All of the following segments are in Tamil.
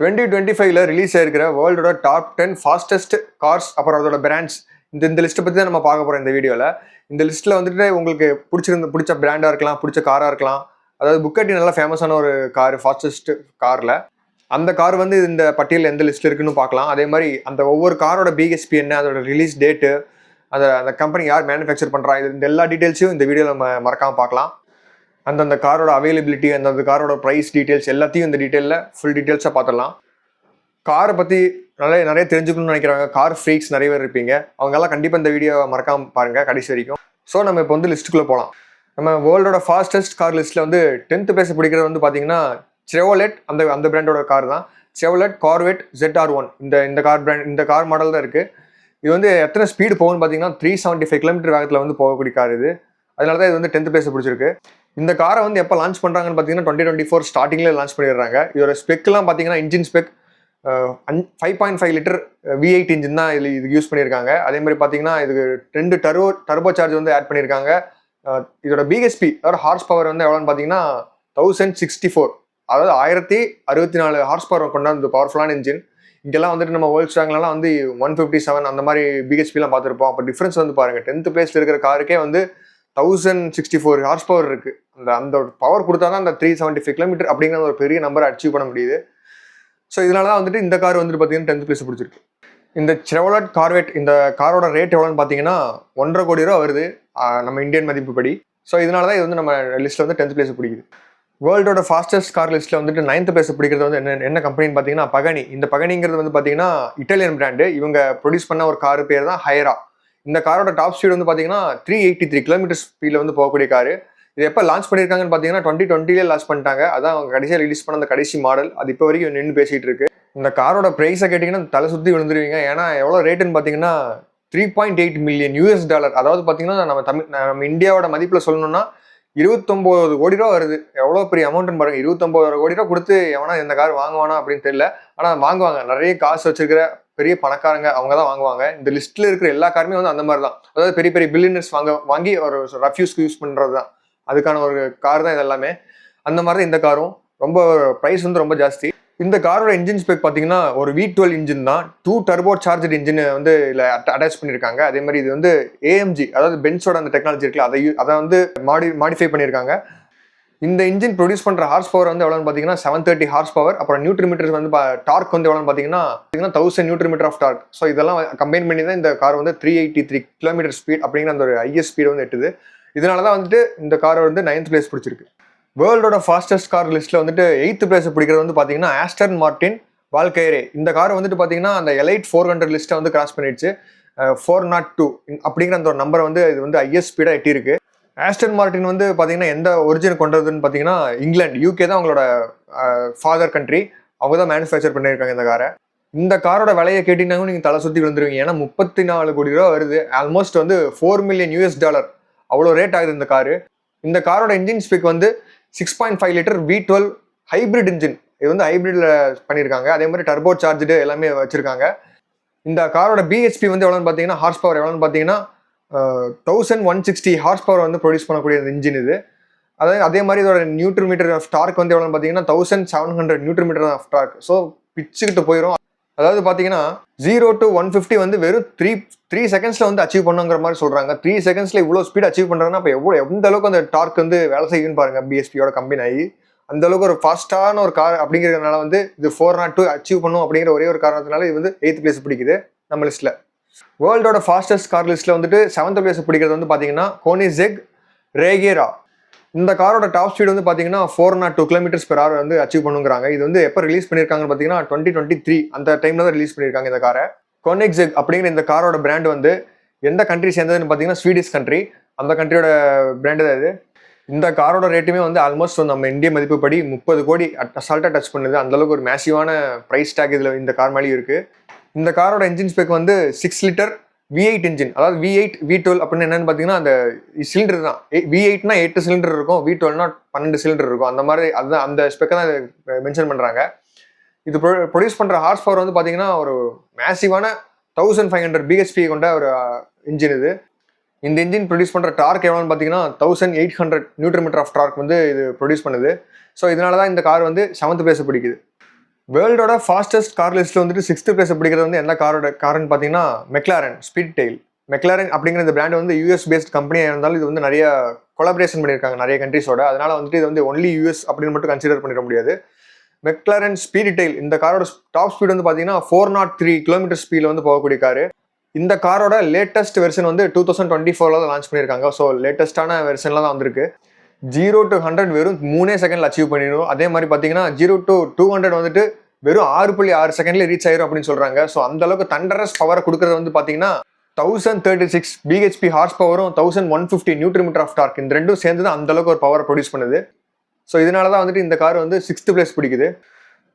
2025ல ரிலீஸ் ஆயிருக்கிற வேர்ல்டோட டாப் 10 ஃபாஸ்டஸ்ட் கார்ஸ் அப்புறம் அதோட பிராண்ட்ஸ் இந்த லிஸ்ட்டை பற்றி தான் நம்ம பார்க்க போகிறோம் இந்த வீடியோவில். இந்த லிஸ்ட்டில் வந்துட்டு உங்களுக்கு பிடிச்ச பிராண்டாக இருக்கலாம், பிடிச்ச காராக இருக்கலாம். அதாவது புக்கட்டி நல்லா ஃபேமஸான ஒரு கார், ஃபாஸ்டஸ்ட் காரில் அந்த கார் வந்து இந்த பட்டியலில் எந்த லிஸ்ட்டில் இருக்குன்னு பார்க்கலாம். அதே மாதிரி அந்த ஒவ்வொரு காரோட பிஎஸ்பி என்ன, அதோட ரிலீஸ் டேட்டு, அந்த கம்பெனி யார் மேனுஃபேக்சர் பண்ணுறா, இந்த எல்லா டீட்டெயில்ஸையும் இந்த வீடியோவில் நம்ம மறக்காமல் பார்க்கலாம். அந்த காரோட அவைலபிலிட்டி, அந்த காரோட ப்ரைஸ் டீட்டெயில்ஸ் எல்லாத்தையும் இந்த டீட்டெயிலில் ஃபுல் டீட்டெயில்ஸாக பார்த்துடலாம். காரை பற்றி நிறைய தெரிஞ்சுக்கணும்னு நினைக்கிறாங்க கார் ஃப்ரீக்ஸ் நிறைய பேர் இருப்பீங்க. அவங்கெல்லாம் கண்டிப்பாக இந்த வீடியோவை மறக்காமல் பாருங்கள் கடைசி வரைக்கும். ஸோ நம்ம இப்போ வந்து லிஸ்ட்டுக்குள்ளே போகலாம். நம்ம வேர்ல்டோட ஃபாஸ்டஸ்ட் கார் லிஸ்ட்டில் வந்து 10th பிளேஸ் பிடிக்கிறது வந்து பார்த்தீங்கன்னா செவ்ரோலெட், அந்த பிராண்டோட கார் தான். செவ்ரோலெட் கார்வெட் ZR1 இந்த கார் மாடல் தான் இருக்குது. இது வந்து எத்தனை ஸ்பீடு போகும்னு பார்த்தீங்கன்னா 375 கிலோமீட்டர் வேகத்தில் வந்து போகக்கூடிய கார் இது. அதனால தான் இது வந்து 10th பிளேஸ் பிடிச்சிருக்கு. இந்த காரை வந்து எப்போ லான்ச் பண்ணுறாங்கன்னு பார்த்தீங்கன்னா 2024 ஸ்டார்டிங்கில் லான்ச் பண்ணிடுறாங்க. இதோட ஸ்பெக்லாம் பார்த்தீங்கன்னா engine spec 5.5 litre V8 engine தான் இது யூஸ் பண்ணியிருக்காங்க. அதே மாதிரி பார்த்தீங்கன்னா இதுக்கு 2 டர்போ சார்ஜ் வந்து ஆட் பண்ணியிருக்காங்க. இதோட பிஎஸ்பி அதாவது ஹார்ஸ் பவர் வந்து எவ்வளோன்னு பார்த்தீங்கன்னா 1064, அதாவது 1064 ஹார்ஸ் பவர் கொண்ட அந்த பவர்ஃபுல்லான இன்ஜின். இங்கெல்லாம் வந்துட்டு நம்ம வேர்ல்ட் ஸ்டாங்லாம் வந்து 157 அந்த மாதிரி பிஹெச்பிலாம் பார்த்துருப்போம். அப்போ டிஃப்ரென்ஸ் வந்து பாருங்கள், 10th பிளேஸில் இருக்கிற காருக்கே வந்து 1064 ஹார்ஸ் பவர் இருக்குது. அந்த பவர் கொடுத்தா தான் அந்த 375 கிலோமீட்டர் அப்படிங்கிற ஒரு பெரிய நம்பரை அச்சீவ் பண்ண முடியுது. ஸோ இதனால தான் வந்துட்டு இந்த கார் வந்துட்டு பார்த்தீங்கன்னா 10th பிளேஸ் பிடிச்சிருக்கு. இந்த செவ்ரோலெட் கார்வெட் இந்த காரோட ரேட் எவ்வளோன்னு பார்த்தீங்கன்னா 1.5 கோடி ரூபா வருது நம்ம இந்தியன் மதிப்புப்படி. ஸோ இதனால தான் இது வந்து நம்ம லிஸ்ட்டில் வந்து 10th பிளேஸ் பிடிக்குது. வேர்ல்டோட ஃபாஸ்டஸ்ட் கார் லிஸ்ட்டில் வந்துட்டு 9th பிளேஸ் பிடிக்கிறது வந்து என்ன கம்பெனின்னு பார்த்தீங்கன்னா பகனி. இந்த பகனிங்கிறது வந்து பார்த்தீங்கன்னா இட்டாலியன் பிராண்டு. இவங்க ப்ரொடியூஸ் பண்ண ஒரு கார் பேர் தான் ஹைரா. இந்த காரோட டாப் ஸ்பீடு வந்து பார்த்தீங்கன்னா 383 கிலோமீட்டர் ஸ்பீடில் வந்து போகக்கூடிய காரு. இது எப்போ லான்ச் பண்ணியிருக்காங்கன்னு பார்த்தீங்கன்னா 2020 லான்ச் பண்ணிட்டாங்க. அதான் அவங்க கடைசியாக ரிலீஸ் பண்ண அந்த கடைசி மாடல். அது இப்போ வரைக்கும் நின்று பேசிகிட்டு இருக்கு. இந்த காரோட ப்ரைஸை கேட்டிங்கன்னா தலை சுற்றி விழுந்துருவீங்க. ஏன்னா எவ்வளோ ரேட்டுன்னு பார்த்தீங்கன்னா $3.8 மில்லியன். அதாவது பார்த்தீங்கன்னா நம்ம இந்தியாவோட மதிப்பில் சொல்லணும்னா 29 கோடி ரூபா வருது. எவ்வளோ பெரிய அமௌண்ட்னு பாருங்க. 29 கோடி ரூபா கொடுத்து எவனா இந்த கார் வாங்குவானா அப்படின்னு தெரியல. ஆனால் வாங்குவாங்க. நிறைய காசு வச்சிருக்கிற பெரிய பணக்காரங்க அவங்க தான் வாங்குவாங்க. இந்த லிஸ்ட்டில் இருக்கிற எல்லா காருமே வந்து அந்த மாதிரி தான். அதாவது பெரிய பெரிய பில்லியனர்ஸ் வாங்கி ஒரு ரஃப்யூஸ்க்கு யூஸ் பண்ணுறது தான். அதுக்கான ஒரு கார் தான் இது எல்லாமே. அந்த மாதிரி தான் இந்த காரும். ரொம்ப ப்ரைஸ் வந்து ரொம்ப ஜாஸ்தி. இந்த காரோட இன்ஜின் ஸ்பெக் பார்த்தீங்கன்னா ஒரு V12 இன்ஜின் தான். 2 டர்போ சார்ஜ் இன்ஜின் வந்து இதில் அட்டாச் பண்ணியிருக்காங்க. அதே மாதிரி இது வந்து AMG, அதாவது பென்ஸோட அந்த டெக்னாலஜி இருக்குல்ல, அதை வந்து மாடிஃபை பண்ணியிருக்காங்க. இந்த இன்ஜின் ப்ரொடியூஸ் பண்ணுற ஹார்ஸ் பவர் வந்து எவ்வளோன்னு பார்த்தீங்கன்னா 730 ஹார்ஸ் பவர். அப்புறம் நியூட்ரி மீட்டர் வந்து டார்க் வந்து எவ்வளோன்னு பார்த்தீங்கன்னா 1000 newton metre of torque. So இதெல்லாம் கம்பைன் பண்ணி தான் இந்த கார் வந்து 383 கிலோமீட்டர் ஸ்பீட் அப்படிங்கிற அந்த ஒரு ஹையஸ்ட் ஸ்பீடு வந்து எட்டுது. இதனால தான் வந்துட்டு இந்த காரை வந்து 9th பிளேஸ் பிடிச்சிருக்கு. வேர்ல்டோட ஃபாஸ்டஸ்ட் கார் லிஸ்ட்டில் வந்துட்டு 8th பிளேஸ் பிடிக்கிறது வந்து பார்த்தீங்கன்னா ஆஸ்டன் மார்டின் வால்கைரே. இந்த கார் வந்துட்டு பார்த்தீங்கன்னா அந்த எலைட் 400 லிஸ்ட்டை வந்து கிராஸ் பண்ணிடுச்சு. 402 அப்படிங்கிற அந்த ஒரு நம்பரை வந்து இது வந்து ஹையஸ்ட் ஸ்பீடாக எட்டியிருக்கு. ஆஸ்டன் மார்டின் வந்து பார்த்தீங்கன்னா எந்த ஒரிஜின் கொண்டதுன்னு பார்த்தீங்கன்னா இங்கிலாந்து, UK தான் அவங்களோட ஃபாதர் கண்ட்ரி. அவங்க தான் மேனுஃபேக்சர் பண்ணியிருக்காங்க இந்த காரை. இந்த காரோட விலையை கேட்டிங்கன்னாலும் நீங்கள் தலை சுற்றி விழுந்துருவீங்க. ஏன்னா 34 கோடி ரூபா வருது. ஆல்மோஸ்ட் வந்து $4 மில்லியன் அவ்வளோ ரேட் ஆகுது இந்த காரு. இந்த காரோட இன்ஜின் ஸ்பெக் வந்து 6.5 லிட்டர் V12 ஹைப்ரிட் இன்ஜின். இது வந்து ஹைப்ரிட்ல பண்ணியிருக்காங்க. அதே மாதிரி டர்போ சார்ஜு எல்லாமே வச்சிருக்காங்க. இந்த காரோட பிஹெச்பி வந்து எவ்வளோன்னு பார்த்தீங்கன்னா ஹார்ஸ் பவர் எவ்வளோன்னு பார்த்தீங்கன்னா 1160 ஹார்ஸ் பவர் வந்து ப்ரொடியூஸ் பண்ணக்கூடிய இன்ஜின் இது. அதே மாதிரி இதோட நியூட்ரி மீட்டர் ஆஃப் டார்க் வந்து எவ்வளோன்னு பார்த்தீங்கன்னா 1700 newton metre of torque. So பிச்சுக்கிட்டு போயிடும். அதாவது பார்த்தீங்கன்னா 0 to 150 வந்து வெறும் 3 செகண்ட்ஸில் வந்து அச்சீவ் பண்ணுங்கிற மாதிரி சொல்கிறாங்க. 3 செகண்ட்ஸில் இவ்வளோ ஸ்பீட் அச்சீவ் பண்ணுறாங்கன்னா அப்போ எந்த அளவுக்கு அந்த டார்க் வந்து வேலை செய்யுன்னு பாருங்கள். பிஎஸ்பியோட கம்பெனி ஆகி அந்த அளவுக்கு ஒரு ஃபாஸ்ட்டான ஒரு கார் அப்படிங்கிறதுனால வந்து இது 402 அச்சீவ் பண்ணும் அப்படிங்கிற ஒரே ஒரு காரணத்தினால இது வந்து 8th பிளேஸ் பிடிக்குது நம்ம லிஸ்ட்டில். வேர்ல்டோட ஃபாஸ்டஸ்ட் கார் லிஸ்ட்டில் வந்துட்டு 7th பிளேஸ் பிடிக்கிறது வந்து பார்த்தீங்கன்னா கோனிசெக் ரேகேரா. இந்த காரோட டாப் ஸ்பீடு வந்து பார்த்தீங்கன்னா 402 கிலோமீட்டர்ஸ் பெர் ஹவர் வந்து அச்சீவ் பண்ணுங்கிறாங்க. இது வந்து எப்போ ரிலீஸ் பண்ணியிருக்காங்கன்னு பார்த்தீங்கன்னா 2023 அந்த டைமில் தான் ரிலீஸ் பண்ணியிருக்காங்க இந்த காரை. கோனிசெக் அப்படிங்கிற இந்த காரோட பிராண்ட் வந்து எந்த கண்ட்ரி சேர்ந்ததுன்னு பார்த்தீங்கன்னா ஸ்வீடிஷ் கண்ட்ரி. அந்த கண்ட்ரியோட பிராண்டு தான் இது. இந்த காரோட ரேட்டுமே வந்து ஆல்மோஸ்ட் நம்ம இந்திய மதிப்புப்படி 30 கோடி அசால்ட்டாக டச் பண்ணுது. அந்தளவுக்கு ஒரு மேசிவான ப்ரைஸ் டேக் இதில் இந்த கார் மேலேயும் இருக்குது. இந்த காரோட இன்ஜின் ஸ்பெக் வந்து 6 லிட்டர் V8 இன்ஜின். அதாவது V8 V12 அப்படின்னு என்னன்னு பார்த்தீங்கன்னா அந்த சிலிண்டர் தான். V8னா 8 சிலிண்டர் இருக்கும், V12னா 12 சிலிண்டர் இருக்கும். அந்த மாதிரி அதுதான் அந்த ஸ்பெக்கை தான் மென்ஷன் பண்ணுறாங்க. இது ப்ரொடியூஸ் பண்ணுற ஹார்ஸ் பவர் வந்து பார்த்தீங்கன்னா ஒரு மேசிவான 1500 பிஹெச்பி கொண்ட ஒரு இன்ஜின் இது. இந்த இன்ஜின் ப்ரொடியூஸ் பண்ணுற டார்க் எவ்வளோன்னு பார்த்தீங்கன்னா 1800 நியூட்டன் மீட்டர் ஆஃப் டார்க் வந்து இது ப்ரொடியூஸ் பண்ணுது. ஸோ இதனால தான் இந்த கார் வந்து 7th பிளேஸ் பிடிக்குது. வேர்ல்டோட ஃபாஸ்டஸ்ட் கார் லிஸ்ட்டில் வந்துட்டு 6th பிளேஸ் பிடிக்கிறது வந்து எந்த காருன்னு பார்த்தீங்கன்னா மெக்லாரன் ஸ்பீட் டெயில். மெக்லாரன் அப்படிங்கிற இந்த பிராண்ட் வந்து யூஎஸ் பேஸ்ட் கம்பெனியாக இருந்தாலும் இது வந்து நிறைய கொலாபரேஷன் பண்ணியிருக்காங்க நிறைய கண்ட்ரிஸோட. அதனால வந்துட்டு இது வந்து ஒன்லி யூஎஸ் அப்படின்னு மட்டும் கன்சிடர் பண்ணிட முடியாது. மெக்லாரன் ஸ்பீட் டெயில் இந்த காரோட டாப் ஸ்பீட் வந்து பார்த்தீங்கன்னா 403 கிலோமீட்டர் ஸ்பீடில் வந்து போகக்கூடிய காரு. இந்த காரோட லேட்டஸ்ட் வெர்ஷன் வந்து 2024 தான் லான்ச் பண்ணியிருக்காங்க. ஸோ லேட்டஸ்டான வெர்ஷன்லாம் தான் வந்திருக்கு. 0 to 100 வெறும் 3 செகண்ட்ல அச்சீவ் பண்ணிடும். அதே மாதிரி பார்த்தீங்கன்னா 0 to 200 வந்துட்டு வெறும் 6.6 செகண்ட்ல ரீச் ஆயிரும் அப்படின்னு சொல்றாங்க. ஸோ அந்த அளவுக்கு தண்டரஸ் பவரை கொடுக்கறது வந்து பார்த்தீங்கன்னா 1036 பிஹெச்பி ஹார்ஸ் பவரும் 1150 நியூட்டன் மீட்டர் ஆஃப் டார்க் இந்த ரெண்டும் சேர்ந்து தான் அந்த அளவுக்கு ஒரு பவரை ப்ரொடியூஸ் பண்ணுது. ஸோ இதனால தான் வந்துட்டு இந்த கார் வந்து 6th பிளேஸ் பிடிக்குது.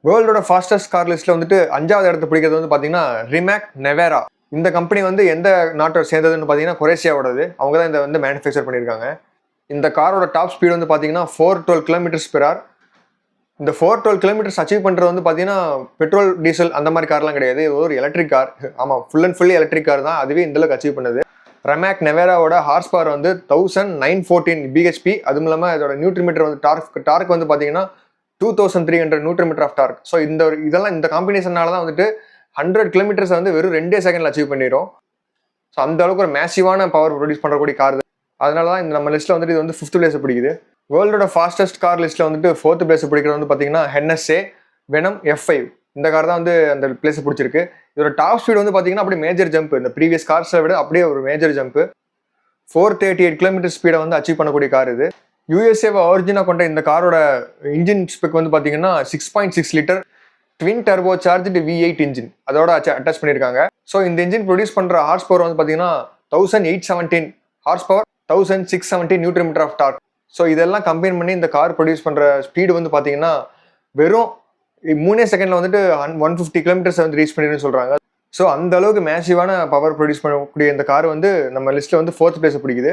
வேர்ல்டோட ஃபாஸ்டஸ்ட் கார் லிஸ்ட்ல வந்துட்டு 5வது இடத்த பிடிக்கிறது வந்து பார்த்தீங்கன்னா ரிமேக் நெவேரா. இந்த கம்பெனி வந்து எந்த நாட்டை சேர்ந்ததுன்னு பார்த்தீங்கன்னா கொரேஷியாவோடது. அவங்க தான் இதை வந்து மேனுஃபேக்சர் பண்ணியிருக்காங்க. இந்த காரோட டாப் ஸ்பீடு வந்து பார்த்தீங்கன்னா 412 km/h. இந்த 412 km அச்சீவ் பண்ணுறது வந்து பார்த்தீங்கன்னா பெட்ரோல் டீசல் அந்த மாதிரி கார்லாம் கிடையாது. இது ஒரு எலக்ட்ரிக் கார். ஆமாம், full and fully electric car தான். அதுவே இந்தளவுக்கு அச்சீவ் பண்ணுது. ரெமேக் நெவேராவோட ஹார்ஸ் பவர் வந்து 1914 பிஹெச்பி. அதுவும் இல்லாமல் இதோட நியூட்டன் மீட்டர் வந்து டார்க் வந்து பார்த்தீங்கன்னா 2300 newton metre of torque. So இதெல்லாம் இந்த காம்பினேஷனால தான் வந்துட்டு 100 கிலோமீட்டர்ஸ் வந்து வெறும் 2 செகண்ட்ல அச்சீவ் பண்ணிடும். ஸோ அந்த அளவுக்கு ஒரு மேசிவான பவர் ப்ரொடியூஸ் பண்ணக்கூடிய கார். அதனால தான் இந்த நம்ம லிஸ்ட்டில் வந்துட்டு இது வந்து 5th பிளேஸ் பிடிக்குது. வேர்ல்டோட ஃபாஸ்டஸ்ட் கார் லிஸ்ட்டில் வந்துட்டு 4th பிளேஸ் பிடிக்கிறது வந்து பார்த்தீங்கன்னா NSA வெனம் F5. இந்த கார் தான் வந்து அந்த பிளேஸ் பிடிச்சிருக்கு. இதோட டாப் ஸ்பீட் வந்து பார்த்தீங்கன்னா அப்படியே மேஜர் ஜம்ப். இந்த ப்ரீவியஸ் கார்ஸை விட அப்படியே ஒரு மேஜர் ஜம்ப். 438 கிலோமீட்டர் ஸ்பீடை வந்து அச்சீவ் பண்ணக்கூடிய கார் இது. யூஎஸ்ஏவை ஒரிஜினாக கொண்ட இந்த காரோட இன்ஜின் ஸ்பெக் வந்து பார்த்தீங்கன்னா 6.6 litre twin turbo charged V8 engine அதோட அட்டாச் பண்ணியிருக்காங்க. ஸோ இந்த இன்ஜின் ப்ரொடியூஸ் பண்ணுற ஹார்ஸ் பவர் வந்து பார்த்தீங்கன்னா 1817 horsepower, 1670 newton metre of torque. So இதெல்லாம் கம்பைன் பண்ணி இந்த கார் ப்ரொடியூஸ் பண்ணுற ஸ்பீடு வந்து பார்த்தீங்கன்னா வெறும் 3 செகண்டில் வந்துட்டு 150 கிலோமீட்டர்ஸ் வந்து ரீச் பண்ணிடுன்னு சொல்கிறாங்க. ஸோ அந்த அளவுக்கு மேசிவான பவர் ப்ரொடியூஸ் பண்ணக்கூடிய இந்த கார் வந்து நம்ம லிஸ்ட்டில் வந்து 4th பிளேஸ் பிடிக்குது.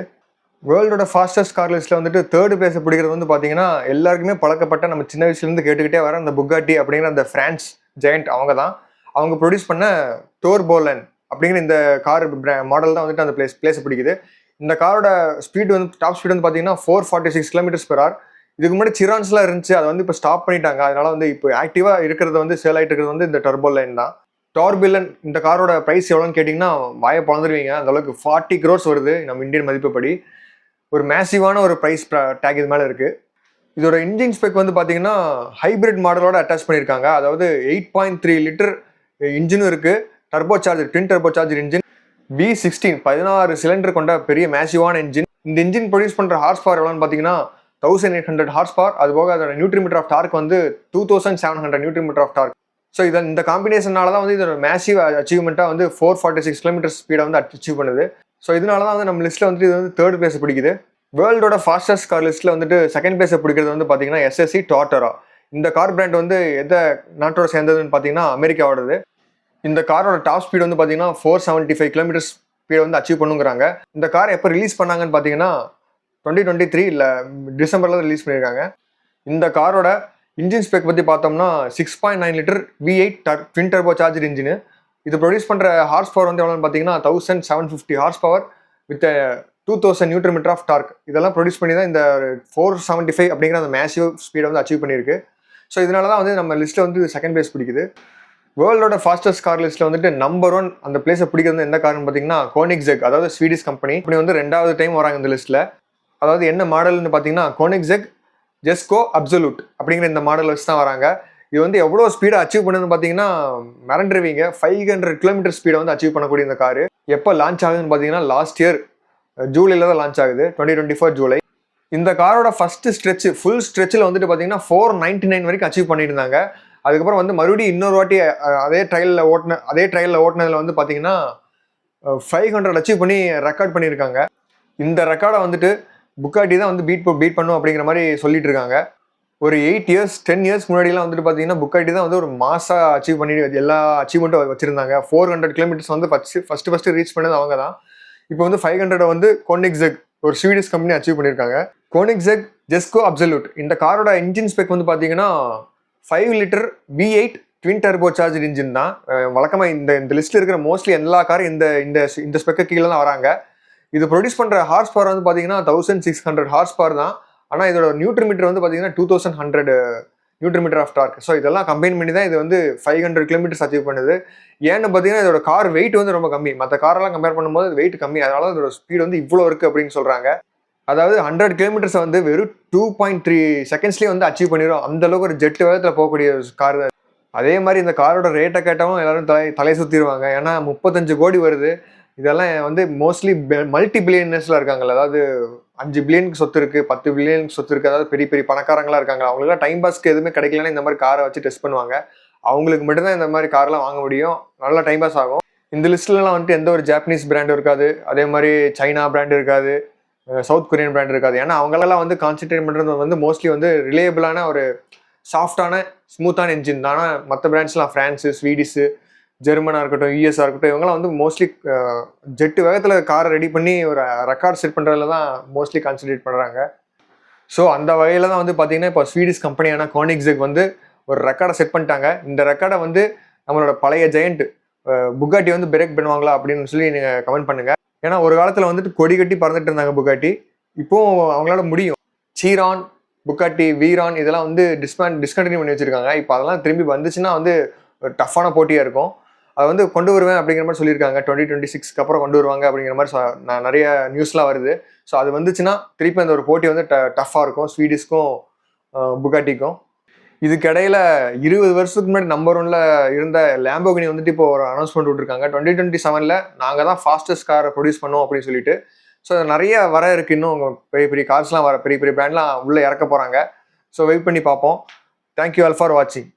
வேர்ல்டோட ஃபாஸ்டஸ்ட் கார் லிஸ்ட்டில் வந்துட்டு 3rd பிளேஸ் பிடிக்கிறது வந்து பார்த்தீங்கன்னா எல்லாருக்குமே பழக்கப்பட்ட நம்ம சின்ன வயசுலேருந்து கேட்டுக்கிட்டே வர அந்த புகாட்டி அப்படிங்கிற அந்த ஃப்ரான்ஸ் ஜெயண்ட் அவங்க தான். அவங்க ப்ரொடியூஸ் பண்ண டோர்போலன் அப்படிங்கிற இந்த கார் மாடல் தான் வந்துட்டு அந்த பிளேஸ் பிடிக்குது. இந்த காரோட ஸ்பீட் வந்து டாப் ஸ்பீட் வந்து பார்த்தீங்கன்னா 446 km/h. இதுக்கு முன்னாடி சிரான்ஸ்லாம் இருந்துச்சு, அதை வந்து இப்போ ஸ்டாப் பண்ணிட்டாங்க. அதனால வந்து இப்போ ஆக்டிவாக இருக்கிறது வந்து சேல் ஆகிட்டு இருக்கிறது வந்து இந்த டர்போலைன் தான். டோர்பிலன் இந்த காரோட ப்ரைஸ் எவ்வளோன்னு கேட்டிங்கன்னா வாயை பழந்துருவீங்க. அந்த அளவுக்கு 40 crores வருது நம்ம இந்தியன் மதிப்புப்படி. ஒரு மேசிவான ஒரு ப்ரைஸ் டேக் இது மேலே இருக்குது. இதோட இன்ஜின் ஸ்பெக் வந்து பார்த்தீங்கன்னா ஹைப்ரிட் மாடலோட அட்டாச் பண்ணியிருக்காங்க. அதாவது 8.3 லிட்டர் இன்ஜினும் இருக்குது. Turbo charger twin turbo charger engine V16 16 cylinder கொண்ட பெரிய மேசிவான இன்ஜின். இந்த இன்ஜின் ப்ரொடியூஸ் பண்ணுற ஹார்ஸ் பவர் எவ்வளோன்னு பார்த்தீங்கன்னா 1800 ஹார்ஸ் பவர். அது போக அதோட நியூட்டன் மீட்டர் ஆஃப் டார்க் வந்து 2700 newton metre of torque. So இந்த காம்பினேஷனால தான் வந்து இதோட மேசிவ் அச்சீவ்மெண்ட்டாக வந்து 446 km ஸ்பீடை வந்து அச்சீவ் பண்ணுது. ஸோ இதனால தான் வந்து நம்ம லிஸ்ட்டில் வந்து இது வந்து 3rd பிளேஸ் பிடிக்குது. வேர்ல்டோட ஃபாஸ்டஸ்ட் கார் லிஸ்ட்டில் வந்துட்டு 2nd பிளேஸை பிடிக்கிறது வந்து பார்த்தீங்கன்னா SSE டாட்டரா. இந்த கார் பிராண்ட் வந்து எந்த நாட்டோட சேர்ந்ததுன்னு பார்த்தீங்கன்னா அமெரிக்காவோடது. இந்த காரோட டாப் ஸ்பீட் வந்து பார்த்தீங்கன்னா 475 km ஸ்பீடை வந்து அச்சீவ் பண்ணுங்கிறாங்க. இந்த கார் எப்போ ரிலீஸ் பண்ணாங்கன்னு பார்த்தீங்கன்னா 2023 இல்லை டிசம்பரில் ரிலீஸ் பண்ணியிருக்காங்க. இந்த காரோட இன்ஜின் ஸ்பெக் பற்றி பார்த்தோம்னா 6.9 litre V8 twin turbo charger engine. இது ப்ரொடியூஸ் பண்ணுற ஹார்ஸ் பவர் வந்து எவ்வளோன்னு பார்த்தீங்கன்னா 1750 horsepower with 2000 newton metre of torque. இதெல்லாம் ப்ரொடியூஸ் பண்ணி தான் இந்த 475 அப்படிங்கிற அந்த மேசிவ் ஸ்பீடை வந்து அச்சீவ் பண்ணியிருக்கு. ஸோ இதனால தான் வந்து நம்ம லிஸ்ட்டில் வந்து 2nd பிளேஸ் பிடிக்குது. வேர்ல்டோட ஃபாஸ்டஸ்ட் கார் லிஸ்ட்டில் வந்துட்டு நம்பர் 1 அந்த பிளேஸை பிடிக்கிறது எந்த கார்னு பார்த்தீங்கன்னா கோனிக்ஸெக், அதாவது ஸ்வீடிஷ் கம்பெனி. இப்படி வந்து 2வது டைம் வராங்க இந்த லிஸ்ட்டில். அதாவது என்ன மாடல்னு பார்த்தீங்கன்னா கோனிக்ஸெக் ஜெஸ்கோ அப்சல்யூட் அப்படிங்கிற இந்த மாடல் வச்சு தான் வராங்க. இது வந்து எவ்வளோ ஸ்பீடை அச்சீவ் பண்ணுதுன்னு பார்த்தீங்கன்னா மறந்துடுவீங்க. 500 km ஸ்பீடை வந்து அச்சீவ் பண்ணக்கூடிய இந்த காரு எப்போ லான்ச் ஆகுதுன்னு பார்த்தீங்கன்னா லாஸ்ட் இயர் ஜூலையில் தான் லான்ச் ஆகுது, 2024 ஜூலை. இந்த காரோட ஃபர்ஸ்ட் ஸ்ட்ரெச் ஃபுல் ஸ்ட்ரெச்சில் வந்துட்டு பார்த்தீங்கன்னா 499 வரைக்கும் அச்சீவ் பண்ணியிருந்தாங்க. அதுக்கப்புறம் வந்து மறுபடியும் இன்னொரு வாட்டி அதே ட்ரையலில் ஓட்டினதில் வந்து பார்த்தீங்கன்னா 500 அச்சீவ் பண்ணி ரெக்கார்ட் பண்ணியிருக்காங்க. இந்த ரெக்கார்டை வந்துட்டு புக்காட்டி தான் வந்து பீட் பண்ணும் அப்படிங்கிற மாதிரி சொல்லிட்டு இருக்காங்க. ஒரு 8 இயர்ஸ் 10 இயர்ஸ் முன்னாடிலாம் வந்துட்டு பார்த்தீங்கன்னா புக்காட்டி தான் வந்து ஒரு மாசாக அச்சீவ் பண்ணி எல்லா அச்சீவ்மெண்ட்டும் வச்சிருந்தாங்க. 400 km வந்து ஃபர்ஸ்ட் ரீச் பண்ணது அவங்க தான். இப்போ வந்து 500 வந்து கோனிக்ஸெக் ஒரு ஸ்வீடிஷ் கம்பெனி அச்சீவ் பண்ணியிருக்காங்க. கோனிக்ஸெக் ஜெஸ்கோ அப்சல்யூட் இந்த காரோட இன்ஜின் ஸ்பெக் வந்து பார்த்தீங்கன்னா 5 litre V8 twin turbo charger engine தான். வழக்கமாக இந்த லிஸ்ட்டில் இருக்கிற மோஸ்ட்லி எல்லா காரும் இந்த ஸ்பெக்கு கீழே தான் வராங்க. இது ப்ரொடியூஸ் பண்ணுற ஹார்ஸ் பவர் வந்து பார்த்தீங்கன்னா 1600 ஹார்ஸ் பவர் தான். ஆனால் இதோட நியூட்டன் மீட்டர் வந்து பார்த்தீங்கன்னா 2100 newton metre of torque. So இதெல்லாம் கம்பைன் பண்ணி தான் இது வந்து 500 கிலோமீட்டர்ஸ் அச்சீவ் பண்ணுது. ஏன்னு பார்த்தீங்கன்னா இதோட கார் வெயிட் வந்து ரொம்ப கம்மி. மற்ற காரெல்லாம் கம்பேர் பண்ணும்போது வெயிட் கம்மி, அதனால இதோட ஸ்பீடு வந்து இவ்வளோ இருக்குது அப்படின்னு சொல்கிறாங்க. அதாவது 100 கிலோமீட்டர்ஸ் வந்து வெறும் 2.3 செகண்ட்ஸ்லேயே வந்து அச்சீவ் பண்ணிடும். அந்த அளவுக்கு ஒரு ஜெட் வேகத்தில் போகக்கூடிய கார் தான். அதே மாதிரி இந்த காரோட ரேட்டை கேட்டாலும் எல்லாரும் தலை சுற்றிடுவாங்க. ஏன்னா 35 கோடி வருது. இதெல்லாம் வந்து மோஸ்ட்லி மல்டி பில்லியனர்ஸில் இருக்காங்கல்ல, அதாவது 5 பில்லியனுக்கு சொத்து இருக்குது, 10 பில்லியனுக்கு சொத்து இருக்குது, அதாவது பெரிய பெரிய பணக்காரங்களாக இருக்காங்க. அவங்களுக்குலாம் டைம் பாஸ்க்கு எதுவுமே கிடைக்கலன்னா இந்த மாதிரி காரை வச்சு டெஸ்ட் பண்ணுவாங்க. அவங்களுக்கு மட்டும்தான் இந்த மாதிரி கார்லாம் வாங்க முடியும். நல்லா டைம் பாஸ் ஆகும். இந்த லிஸ்ட்லலாம் வந்துட்டு எந்த ஒரு ஜாப்பனீஸ் பிராண்டும் இருக்காது, அதே மாதிரி சைனா பிராண்ட் இருக்காது, சவுத் கொரியன் பிராண்ட் இருக்காது. ஏன்னா அவங்களெல்லாம் வந்து கான்சென்ட்ரேட் பண்ணுறது வந்து மோஸ்ட்லி வந்து ரிலேயபிளான ஒரு சாஃப்டான ஸ்மூத்தான என்ஜின் தான். ஆனால் மற்ற பிராண்ட்ஸ்லாம் ஃப்ரான்ஸு, ஸ்வீடிஷு, ஜெர்மனாக இருக்கட்டும், யூஎஸ்ஆ இருக்கட்டும், இவங்கெல்லாம் வந்து மோஸ்ட்லி ஜெட்டு வேகத்தில் காரை ரெடி பண்ணி ஒரு ரெக்கார்ட் செட் பண்ணுறதுல தான் மோஸ்ட்லி கான்சென்ட்ரேட் பண்ணுறாங்க. ஸோ அந்த வகையில் தான் வந்து பார்த்தீங்கன்னா இப்போ ஸ்வீடிஷ் கம்பெனியான கோனிக்ஸெக் வந்து ஒரு ரெக்கார்டை செட் பண்ணிட்டாங்க. இந்த ரெக்கார்டை வந்து நம்மளோட பழைய ஜெயண்ட் புகாட்டி வந்து பிரேக் பண்ணுவாங்களா அப்படின்னு சொல்லி நீங்கள் கமெண்ட் பண்ணுங்கள். ஏன்னா ஒரு காலத்தில் வந்துட்டு கொடி கட்டி பறந்துட்டு இருந்தாங்க புகாட்டி. இப்போவும் அவங்களால முடியும். சீரான், புகாட்டி, வீரான் இதெல்லாம் வந்து டிஸ்கண்டினியூ பண்ணி வச்சிருக்காங்க. இப்போ அதெல்லாம் திரும்பி வந்துச்சுன்னா வந்து ஒரு டஃப்பான போட்டியாக இருக்கும். அதை வந்து கொண்டு வருவேன் அப்படிங்கிற மாதிரி சொல்லியிருக்காங்க. 2026க்கு அப்புறம் கொண்டு வருவாங்க அப்படிங்கிற மாதிரி நிறைய நியூஸ்லாம் வருது. ஸோ அது வந்துச்சுன்னா திருப்பி அந்த ஒரு போட்டி வந்து டஃப்பாக இருக்கும் ஸ்வீடிஷ்க்கும் புகாட்டிக்கும். இதுக்கிடையில் 20 வருஷத்துக்கு முன்னாடி நம்பர் 1ல இருந்த லேம்போகினி வந்துட்டு இப்போ ஒரு அனௌன்ஸ்மெண்ட் விட்டுருக்காங்க. 2027ல் நாங்கள் தான் ஃபாஸ்டஸ்ட் காரை ப்ரொடியூஸ் பண்ணோம் அப்படின்னு சொல்லிட்டு. ஸோ நிறைய வர இருக்குது. இன்னும் பெரிய பெரிய கார்ஸ்லாம் பெரிய பெரிய பிராண்ட்லாம் உள்ளே இறக்க போகிறாங்க. ஸோ வெயிட் பண்ணி பார்ப்போம். தேங்க்யூ ஆல் ஃபார் வாட்சிங்.